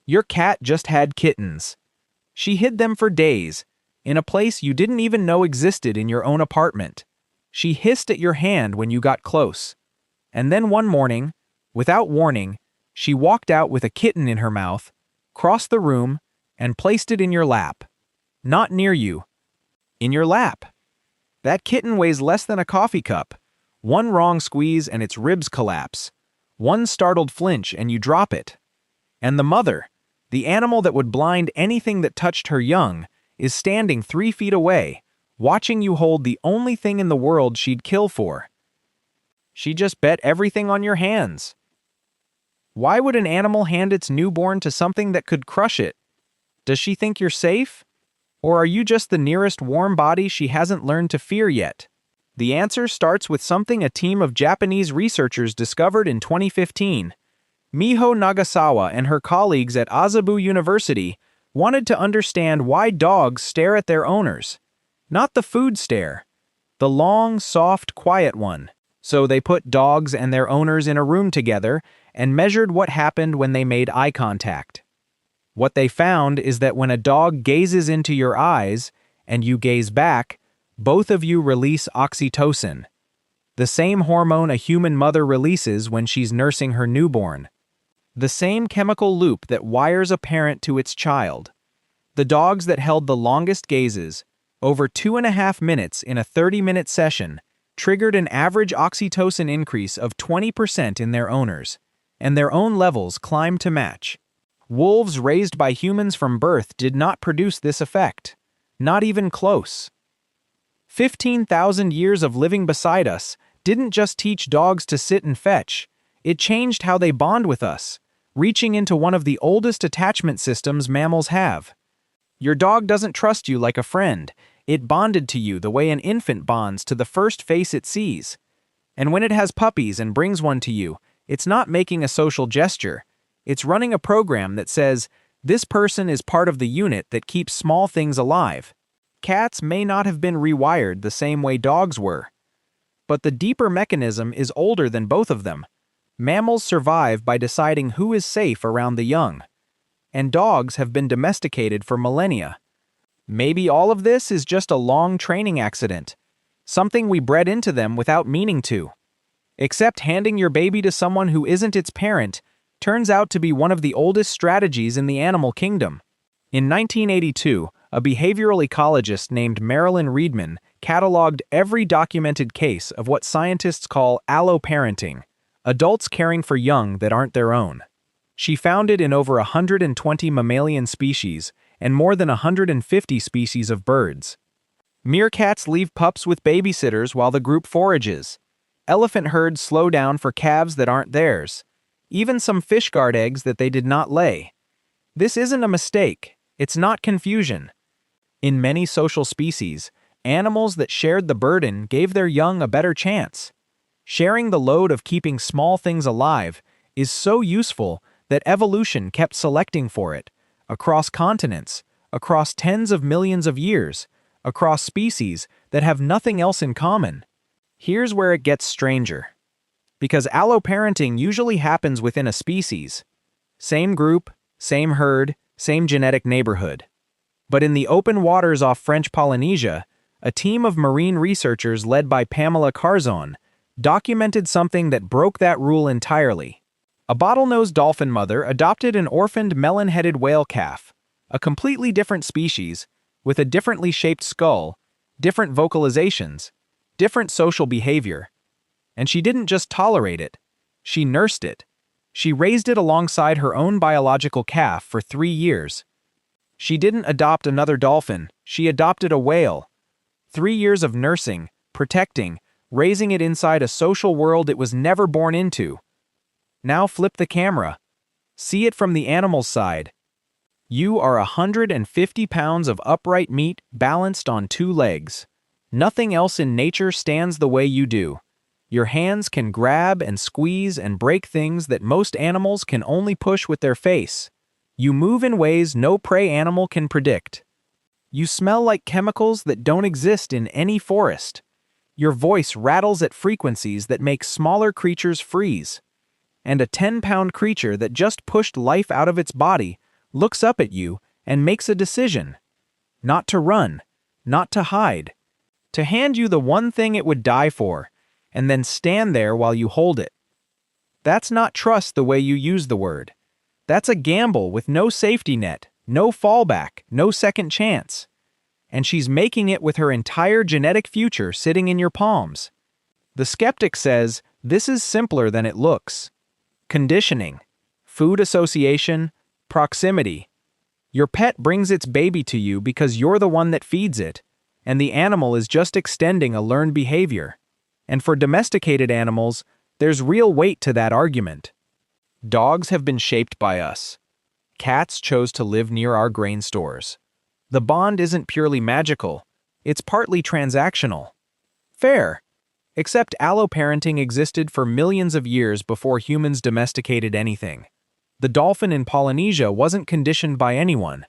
Your cat just had kittens. She hid them for days, in a place you didn't even know existed in your own apartment. She hissed at your hand when you got close. And then one morning, without warning, she walked out with a kitten in her mouth, crossed the room, and placed it in your lap. Not near you. In your lap. That kitten weighs less than a coffee cup. One wrong squeeze and its ribs collapse. One startled flinch and you drop it. And the mother, the animal that would blind anything that touched her young, is standing 3 feet away, watching you hold the only thing in the world she'd kill for. She just bet everything on your hands. Why would an animal hand its newborn to something that could crush it? Does she think you're safe? Or are you just the nearest warm body she hasn't learned to fear yet? The answer starts with something a team of Japanese researchers discovered in 2015. Miho Nagasawa and her colleagues at Azabu University wanted to understand why dogs stare at their owners. Not the food stare. The long, soft, quiet one. So they put dogs and their owners in a room together and measured what happened when they made eye contact. What they found is that when a dog gazes into your eyes and you gaze back, both of you release oxytocin, the same hormone a human mother releases when she's nursing her newborn. The same chemical loop that wires a parent to its child. The dogs that held the longest gazes, over 2.5 minutes in a 30-minute session, triggered an average oxytocin increase of 20% in their owners, and their own levels climbed to match. Wolves raised by humans from birth did not produce this effect. Not even close. 15,000 years of living beside us didn't just teach dogs to sit and fetch. It changed how they bond with us, reaching into one of the oldest attachment systems mammals have. Your dog doesn't trust you like a friend. It bonded to you the way an infant bonds to the first face it sees. And when it has puppies and brings one to you, it's not making a social gesture. It's running a program that says, this person is part of the unit that keeps small things alive. Cats may not have been rewired the same way dogs were. But the deeper mechanism is older than both of them. Mammals survive by deciding who is safe around the young. And dogs have been domesticated for millennia. Maybe all of this is just a long training accident. Something we bred into them without meaning to. Except handing your baby to someone who isn't its parent turns out to be one of the oldest strategies in the animal kingdom. In 1982, a behavioral ecologist named Marilyn Riedman cataloged every documented case of what scientists call alloparenting, adults caring for young that aren't their own. She found it in over 120 mammalian species and more than 150 species of birds. Meerkats leave pups with babysitters while the group forages. Elephant herds slow down for calves that aren't theirs. Even some fish guard eggs that they did not lay. This isn't a mistake. It's not confusion. In many social species, animals that shared the burden gave their young a better chance. Sharing the load of keeping small things alive is so useful that evolution kept selecting for it, across continents, across tens of millions of years, across species that have nothing else in common. Here's where it gets stranger. Because alloparenting usually happens within a species. Same group, same herd, same genetic neighborhood. But in the open waters off French Polynesia, a team of marine researchers led by Pamela Carzon documented something that broke that rule entirely. A bottlenose dolphin mother adopted an orphaned melon-headed whale calf, a completely different species, with a differently shaped skull, different vocalizations, different social behavior. And she didn't just tolerate it, she nursed it. She raised it alongside her own biological calf for 3 years. She didn't adopt another dolphin, she adopted a whale. 3 years of nursing, protecting, raising it inside a social world it was never born into. Now flip the camera. See it from the animal's side. You are 150 pounds of upright meat balanced on 2 legs. Nothing else in nature stands the way you do. Your hands can grab and squeeze and break things that most animals can only push with their face. You move in ways no prey animal can predict. You smell like chemicals that don't exist in any forest. Your voice rattles at frequencies that make smaller creatures freeze. And a 10-pound creature that just pushed life out of its body looks up at you, and makes a decision. Not to run, not to hide. To hand you the one thing it would die for, and then stand there while you hold it. That's not trust the way you use the word. That's a gamble with no safety net, no fallback, no second chance. And she's making it with her entire genetic future sitting in your palms. The skeptic says, this is simpler than it looks. Conditioning, food association, proximity. Your pet brings its baby to you because you're the one that feeds it, and the animal is just extending a learned behavior. And for domesticated animals, there's real weight to that argument. Dogs have been shaped by us. Cats chose to live near our grain stores. The bond isn't purely magical, it's partly transactional. Fair. Except alloparenting existed for millions of years before humans domesticated anything. The dolphin in Polynesia wasn't conditioned by anyone.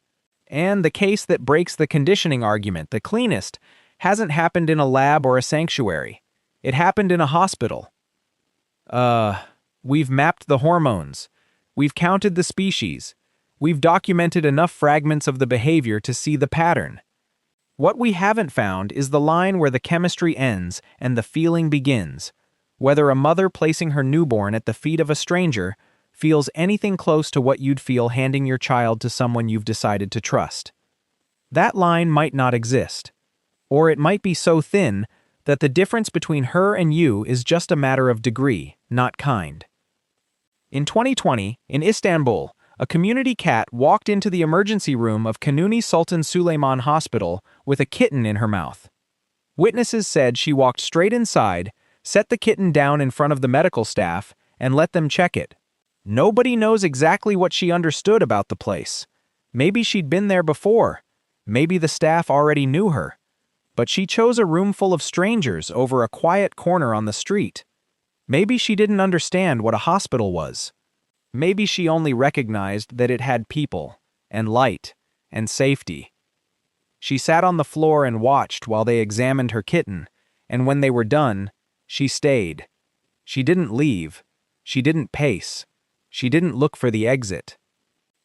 And the case that breaks the conditioning argument the cleanest hasn't happened in a lab or a sanctuary. It happened in a hospital. We've mapped the hormones. We've counted the species. We've documented enough fragments of the behavior to see the pattern. What we haven't found is the line where the chemistry ends and the feeling begins, whether a mother placing her newborn at the feet of a stranger feels anything close to what you'd feel handing your child to someone you've decided to trust. That line might not exist, or it might be so thin that the difference between her and you is just a matter of degree, not kind. In 2020, in Istanbul, a community cat walked into the emergency room of Kanuni Sultan Süleyman Hospital with a kitten in her mouth. Witnesses said she walked straight inside, set the kitten down in front of the medical staff, and let them check it. Nobody knows exactly what she understood about the place. Maybe she'd been there before. Maybe the staff already knew her. But she chose a room full of strangers over a quiet corner on the street. Maybe she didn't understand what a hospital was. Maybe she only recognized that it had people, and light, and safety. She sat on the floor and watched while they examined her kitten, and when they were done, she stayed. She didn't leave. She didn't pace. She didn't look for the exit.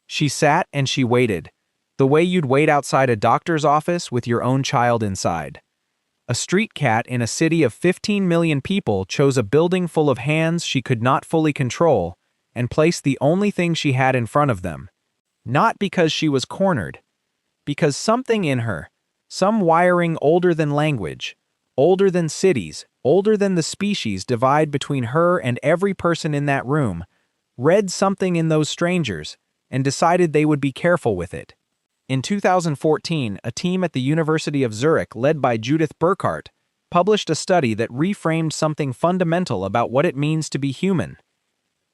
She sat and she waited, the way you'd wait outside a doctor's office with your own child inside. A street cat in a city of 15 million people chose a building full of hands she could not fully control and placed the only thing she had in front of them. Not because she was cornered, because something in her, some wiring older than language, older than cities, older than the species divide between her and every person in that room, read something in those strangers and decided they would be careful with it. In 2014, a team at the University of Zurich, led by Judith Burkhardt, published a study that reframed something fundamental about what it means to be human.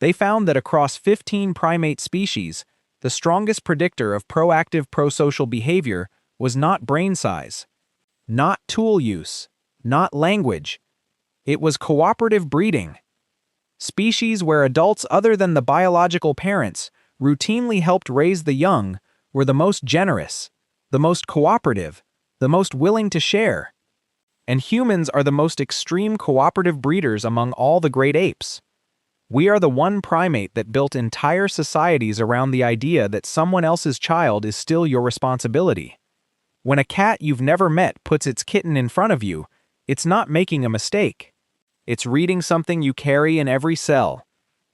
They found that across 15 primate species, the strongest predictor of proactive prosocial behavior was not brain size, not tool use, not language. It was cooperative breeding. Species where adults other than the biological parents routinely helped raise the young were the most generous, the most cooperative, the most willing to share. And humans are the most extreme cooperative breeders among all the great apes. We are the one primate that built entire societies around the idea that someone else's child is still your responsibility. When a cat you've never met puts its kitten in front of you, it's not making a mistake. It's reading something you carry in every cell,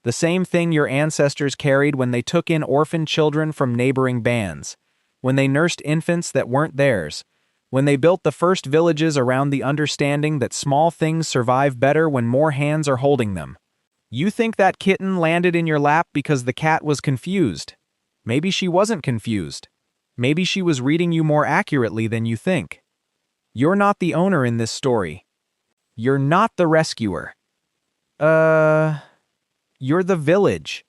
the same thing your ancestors carried when they took in orphan children from neighboring bands, when they nursed infants that weren't theirs, when they built the first villages around the understanding that small things survive better when more hands are holding them. You think that kitten landed in your lap because the cat was confused. Maybe she wasn't confused. Maybe she was reading you more accurately than you think. You're not the owner in this story. You're not the rescuer. You're the village.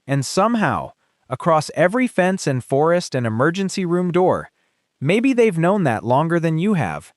And somehow, across every fence and forest and emergency room door, maybe they've known that longer than you have.